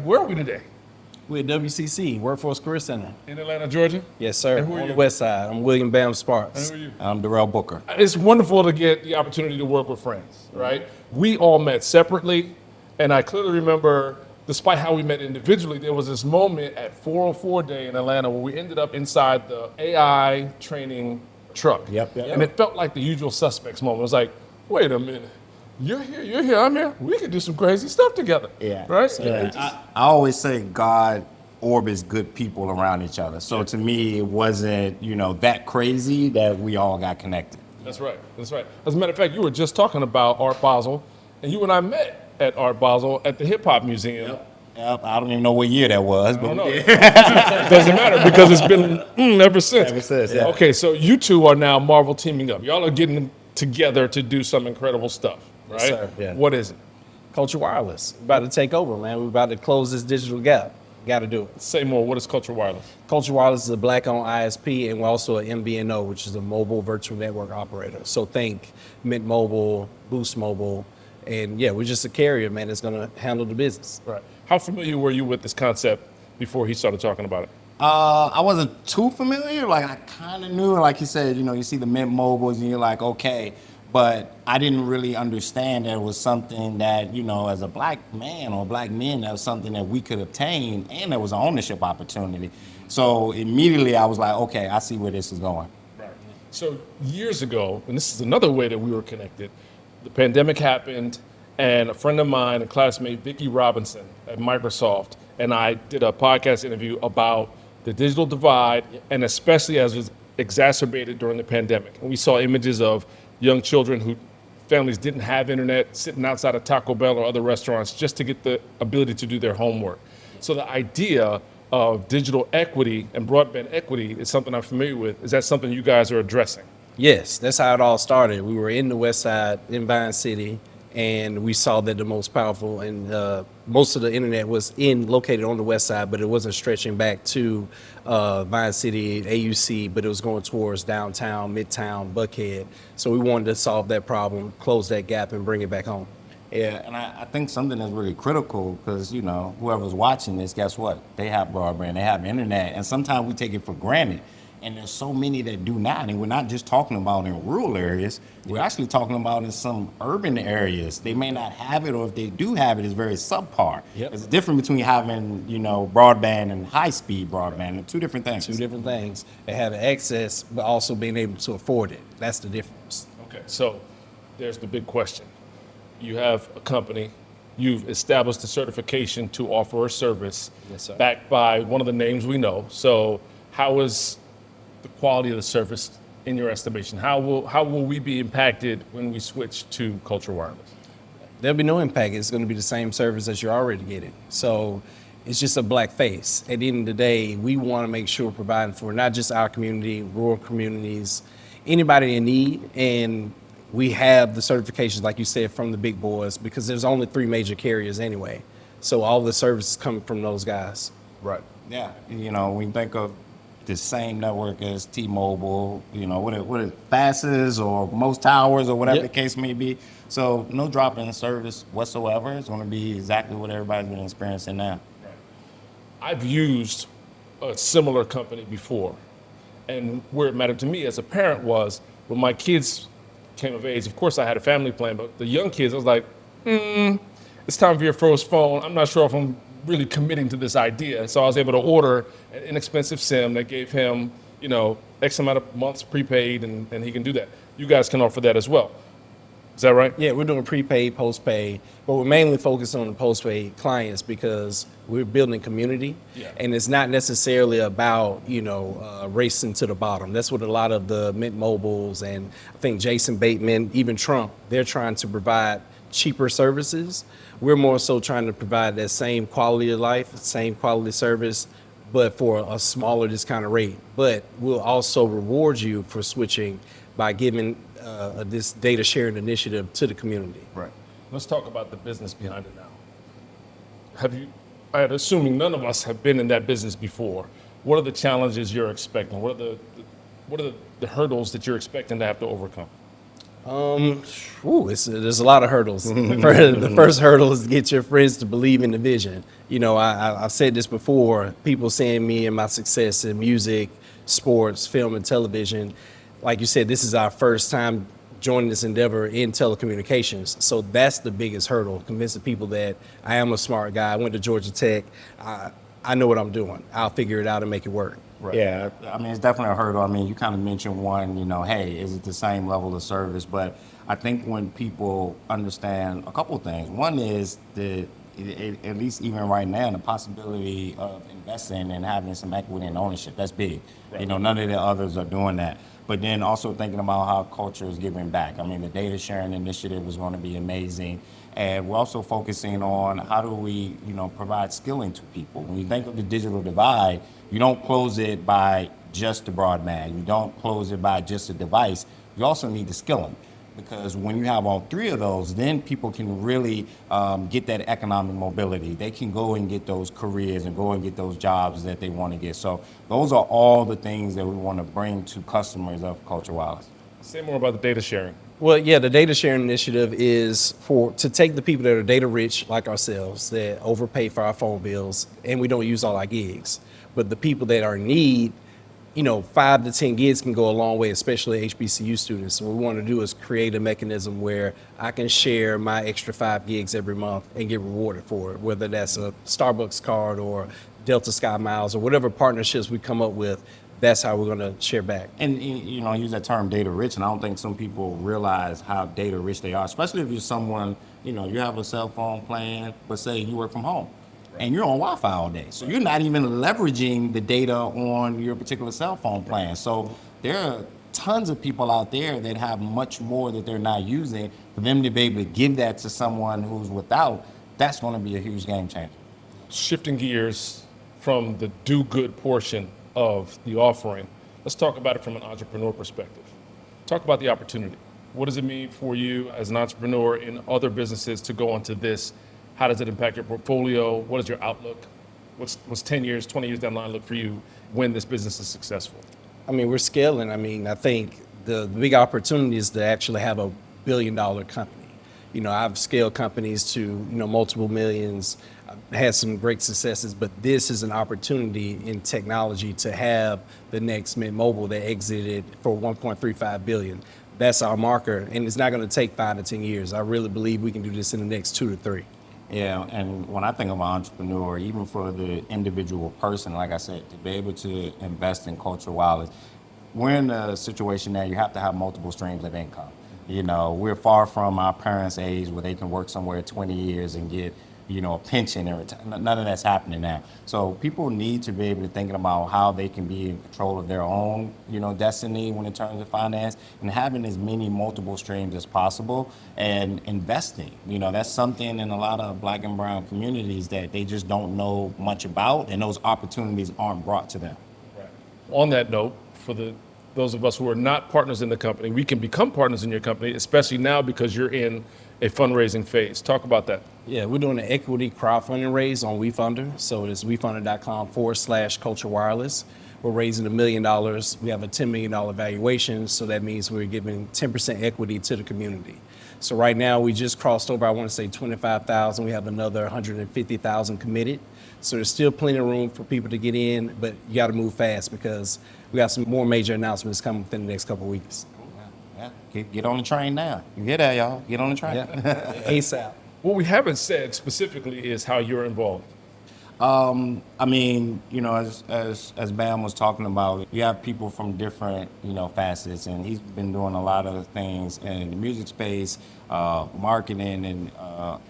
Where are we today? We're at WCC, Workforce Career Center. In Atlanta, Georgia? Yes, sir. And who are On the you? west side. I'm William Bam Sparks. And who are you? I'm Darrell Booker. It's wonderful to get the opportunity to work with friends, right? We all met separately, and I clearly remember, despite how we met individually, there was this moment at 404 Day in Atlanta where we ended up inside the AI training truck. Yep. And it felt like the usual suspects moment. It was like, wait a minute. You're here, I'm here. We could do some crazy stuff together. Yeah. Right? Yeah. I always say God orbits good people around each other. So to me, it wasn't, that crazy that we all got connected. That's right. As a matter of fact, you were just talking about Art Basel, and you and I met at Art Basel at the Hip Hop Museum. Yep. I don't even know what year that was, I but don't know. It doesn't matter because it's been ever since. Ever since, yeah. Okay, so you two are now Marvel teaming up. Y'all are getting together to do some incredible stuff, right? Yes, sir. Yeah. What is it? Culture Wireless. We're about to take over, man. We're about to close this digital gap. Got to do it. Say more. What is Culture Wireless? Culture Wireless is a black-owned ISP, and we're also an MVNO, which is a mobile virtual network operator. So think Mint Mobile, Boost Mobile, and yeah, we're just a carrier, man, that's going to handle the business. Right. How familiar were you with this concept before he started talking about it? I wasn't too familiar. Like, I kind of knew, like you said, you see the Mint Mobiles and you're like, okay. But I didn't really understand that it was something that, as a black man or black men, that was something that we could obtain, and there was an ownership opportunity. So immediately I was like, okay, I see where this is going. Right. So years ago, and this is another way that we were connected, the pandemic happened, and a friend of mine, a classmate, Vicki Robinson at Microsoft, and I did a podcast interview about the digital divide, and especially as it was exacerbated during the pandemic. And we saw images of young children who families didn't have internet, sitting outside of Taco Bell or other restaurants just to get the ability to do their homework. So the idea of digital equity and broadband equity is something I'm familiar with. Is that something you guys are addressing? Yes, that's how it all started. We were in the west side in Vine City, and we saw that the most powerful and most of the internet was located on the west side, but it wasn't stretching back to Vine City, AUC, but it was going towards downtown, midtown, Buckhead. So we wanted to solve that problem, close that gap, and bring it back home. Yeah, and I think something that's really critical because, whoever's watching this, guess what? They have broadband, they have internet, and sometimes we take it for granted. And there's so many that do not, and we're not just talking about in rural areas, we're actually talking about in some urban areas. They may not have it, or if they do have it, it's very subpar. Yep. There's a difference between having, broadband and high-speed broadband. They're two different things. Two different things. They have access, but also being able to afford it. That's the difference. Okay, so there's the big question. You have a company, you've established a certification to offer a service. Yes, sir. Backed by one of the names we know. So how is the quality of the service in your estimation? How will we be impacted when we switch to Culture Wireless? There'll be no impact. It's going to be the same service that you're already getting. So it's just a black face. At the end of the day, we want to make sure we're providing for not just our community, rural communities, anybody in need. And we have the certifications, like you said, from the big boys, because there's only 3 major carriers anyway. So all the services come from those guys. Right. Yeah, when you think of the same network as T-Mobile, what it fastest or most towers or whatever Yep. the case may be. So no drop in service whatsoever. It's going to be exactly what everybody's been experiencing now. I've used a similar company before, and where it mattered to me as a parent was when my kids came of age. Of course, I had a family plan, but the young kids, I was like, it's time for your first phone. I'm not sure if I'm really committing to this idea. So I was able to order an inexpensive SIM that gave him, X amount of months prepaid, and he can do that. You guys can offer that as well. Is that right? Yeah, we're doing prepaid, postpaid, but we're mainly focused on the postpaid clients because we're building community, and it's not necessarily about racing to the bottom. That's what a lot of the Mint Mobiles and I think Jason Bateman, even Trump, they're trying to provide cheaper services. We're more so trying to provide that same quality of life, same quality service, but for a smaller discounted rate. But we'll also reward you for switching by giving this data sharing initiative to the community. Right. Let's talk about the business behind it now. I'm assuming none of us have been in that business before. What are the challenges you're expecting? What are the hurdles that you're expecting to have to overcome? There's a lot of hurdles. The first hurdle is to get your friends to believe in the vision. I've said this before. People seeing me and my success in music, sports, film, and television. Like you said, this is our first time joining this endeavor in telecommunications. So that's the biggest hurdle, convincing people that I am a smart guy. I went to Georgia Tech. I know what I'm doing. I'll figure it out and make it work. Right. Yeah, I mean, it's definitely a hurdle. I mean, you kind of mentioned one, hey, is it the same level of service? But I think when people understand a couple of things, one is at least even right now, the possibility of investing and having some equity and ownership, that's big. Right. None of the others are doing that. But then also thinking about how culture is giving back. I mean, the data sharing initiative is going to be amazing. And we're also focusing on how do we, provide skilling to people. When you think of the digital divide, you don't close it by just the broadband. You don't close it by just a device. You also need the skilling. Because when you have all three of those, then people can really get that economic mobility. They can go and get those careers and go and get those jobs that they want to get. So those are all the things that we want to bring to customers of Culture Wireless. Say more about the data sharing. Well, yeah, the data sharing initiative is to take the people that are data rich like ourselves, that overpay for our phone bills, and we don't use all our gigs. But the people that are in need, 5 to 10 gigs can go a long way, especially HBCU students. So what we want to do is create a mechanism where I can share my extra 5 gigs every month and get rewarded for it, whether that's a Starbucks card or Delta Sky Miles or whatever partnerships we come up with. That's how we're going to share back. And I use that term data rich, and I don't think some people realize how data rich they are, especially if you're someone, you have a cell phone plan, but say you work from home. And you're on Wi-Fi all day. So you're not even leveraging the data on your particular cell phone plan. So there are tons of people out there that have much more that they're not using. For them to be able to give that to someone who's without, that's going to be a huge game changer. Shifting gears from the do-good portion of the offering, let's talk about it from an entrepreneur perspective. Talk about the opportunity. What does it mean for you as an entrepreneur in other businesses to go into this? How does it impact your portfolio? What is your outlook? What's 10 years, 20 years down the line look for you when this business is successful? I mean, we're scaling. I think the big opportunity is to actually have a billion-dollar company. I've scaled companies to, multiple millions. I've had some great successes, but this is an opportunity in technology to have the next Mint Mobile that exited for 1.35 billion. That's our marker, and it's not going to take 5 to 10 years. I really believe we can do this in the next 2 to 3. Yeah, and when I think of an entrepreneur, even for the individual person, like I said, to be able to invest in Culture Wireless, we're in a situation that you have to have multiple streams of income. We're far from our parents' age where they can work somewhere 20 years and get, a pension and none of that's happening now. So people need to be able to think about how they can be in control of their own, destiny when in terms of finance, and having as many multiple streams as possible and investing. That's something in a lot of Black and brown communities that they just don't know much about, and those opportunities aren't brought to them. Right. On that note, for those of us who are not partners in the company, we can become partners in your company, especially now because you're in a fundraising phase. Talk about that. Yeah, we're doing an equity crowdfunding raise on WeFunder. So it's wefunder.com/Culture Wireless. We're raising $1 million. We have a $10 million valuation. So that means we're giving 10% equity to the community. So right now we just crossed over, I want to say 25,000. We have another 150,000 committed. So there's still plenty of room for people to get in, but you got to move fast because we got some more major announcements coming within the next couple of weeks. Yeah, get on the train now. You hear that, y'all? Get on the train. Yeah. ASAP. What we haven't said specifically is how you're involved. I mean, as Bam was talking about, you have people from different, facets, and he's been doing a lot of things in the music space, marketing, and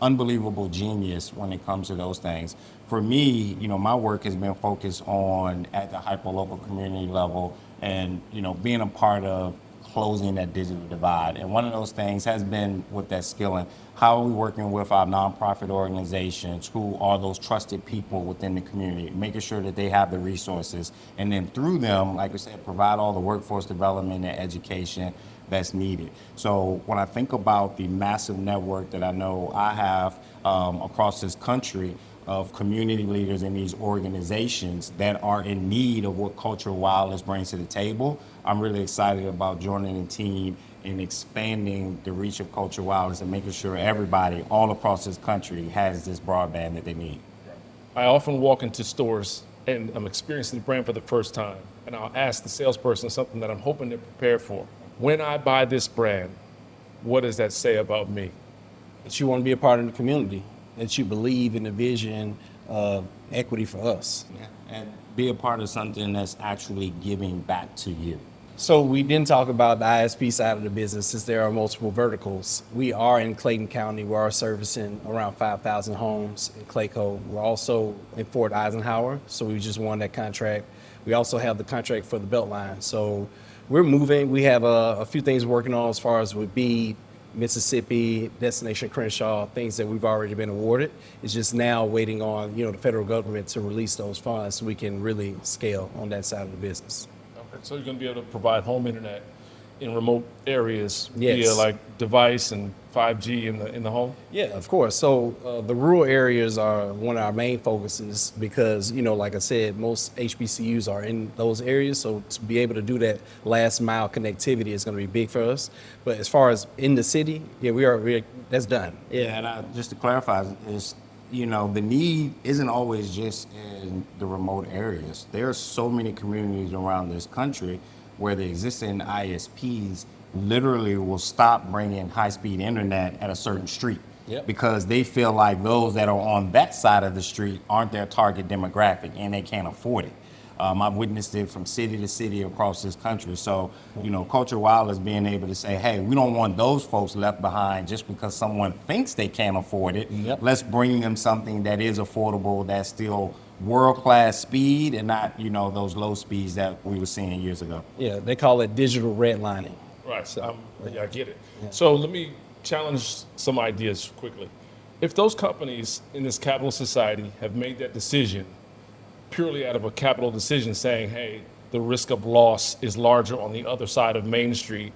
unbelievable genius when it comes to those things. For me, my work has been focused on at the hyperlocal community level and, being a part of closing that digital divide. And one of those things has been with that skilling. How are we working with our nonprofit organizations who are those trusted people within the community, making sure that they have the resources, and then through them, like I said, provide all the workforce development and education that's needed. So when I think about the massive network that I know I have across this country of community leaders in these organizations that are in need of what Culture Wireless brings to the table, I'm really excited about joining the team in expanding the reach of culture wireless and making sure everybody all across this country has this broadband that they need. I often walk into stores and I'm experiencing the brand for the first time, and I'll ask the salesperson something that I'm hoping they're prepared for. When I buy this brand, what does that say about me? That you want to be a part of the community, that you believe in the vision of equity for us. Yeah. And be a part of something that's actually giving back to you. So we didn't talk about the ISP side of the business since there are multiple verticals. We are in Clayton County. We are servicing around 5,000 homes in Clayco. We're also in Fort Eisenhower, so we just won that contract. We also have the contract for the Beltline. So we're moving. We have a few things working on as far as with Bede, Mississippi, Destination Crenshaw, things that we've already been awarded. It's just now waiting on, the federal government to release those funds so we can really scale on that side of the business. Okay, so you're going to be able to provide home internet in remote areas Yes. via like device and 5G in the home? Yeah, of course. So the rural areas are one of our main focuses because, like I said, most HBCUs are in those areas. So to be able to do that last mile connectivity is going to be big for us. But as far as in the city, yeah, that's done. Yeah, and just to clarify, is the need isn't always just in the remote areas. There are so many communities around this country where the existing ISPs literally will stop bringing high-speed internet at a certain street. Yep. Because they feel like those that are on that side of the street aren't their target demographic and they can't afford it. I've witnessed it from city to city across this country. So, Culture Wireless being able to say, hey, we don't want those folks left behind just because someone thinks they can't afford it. Yep. Let's bring them something that is affordable, that's still world-class speed and not, those low speeds that we were seeing years ago. Yeah, they call it digital redlining. Right, so I get it. Yeah. So let me challenge some ideas quickly. If those companies in this capitalist society have made that decision purely out of a capital decision saying, hey, the risk of loss is larger on the other side of Main Street,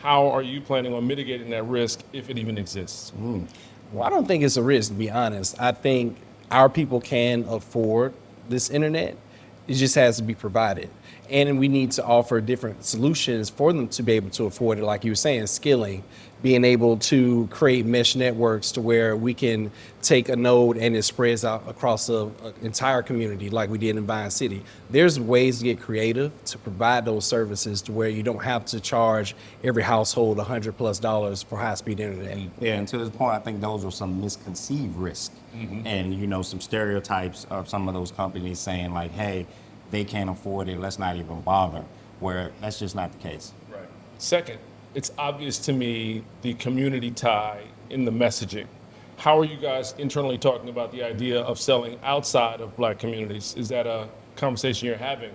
how are you planning on mitigating that risk if it even exists? Well, I don't think it's a risk, to be honest. I think our people can afford this internet. It just has to be provided. And we need to offer different solutions for them to be able to afford it. Like you were saying, skilling, being able to create mesh networks to where we can take a node and it spreads out across an entire community like we did in Vine City. There's ways to get creative to provide those services to where you don't have to charge every household $100+ for high-speed internet. Yeah, and to this point, I think those are some misconceived risks. Mm-hmm. And, some stereotypes of some of those companies saying like, hey, they can't afford it, let's not even bother, where that's just not the case. Right. Second, it's obvious to me the community tie in the messaging. How are you guys internally talking about the idea of selling outside of Black communities? Is that a conversation you're having?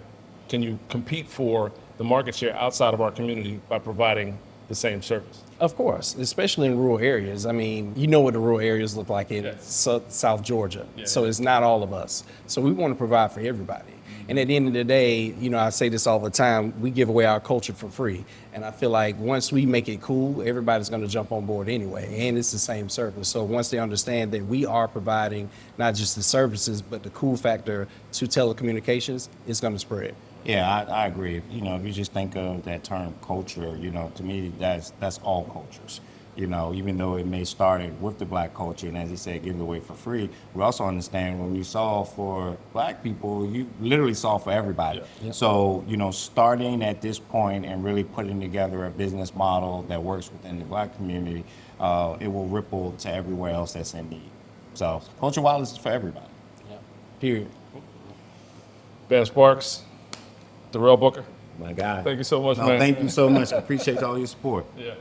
Can you compete for the market share outside of our community by providing the same service? Of course, especially in rural areas. I mean, you know what the rural areas look like in Yes. South Georgia. Yeah. So it's not all of us. So we want to provide for everybody. And at the end of the day, I say this all the time, we give away our culture for free. And I feel like once we make it cool, everybody's going to jump on board anyway. And it's the same service. So once they understand that we are providing not just the services, but the cool factor to telecommunications, it's going to spread. Yeah, I agree. If you just think of that term culture, to me, that's all cultures. Even though it may started with the Black culture, and as he said, give it away for free, we also understand when you solve for Black people, you literally solve for everybody. Yeah. Yep. So, starting at this point and really putting together a business model that works within the Black community, it will ripple to everywhere else that's in need. So, Culture Wireless is for everybody. Yeah. Period. Ben Sparks, Darrell Booker, My God. thank you so much, No, man. thank you so much. I appreciate all your support. Yeah.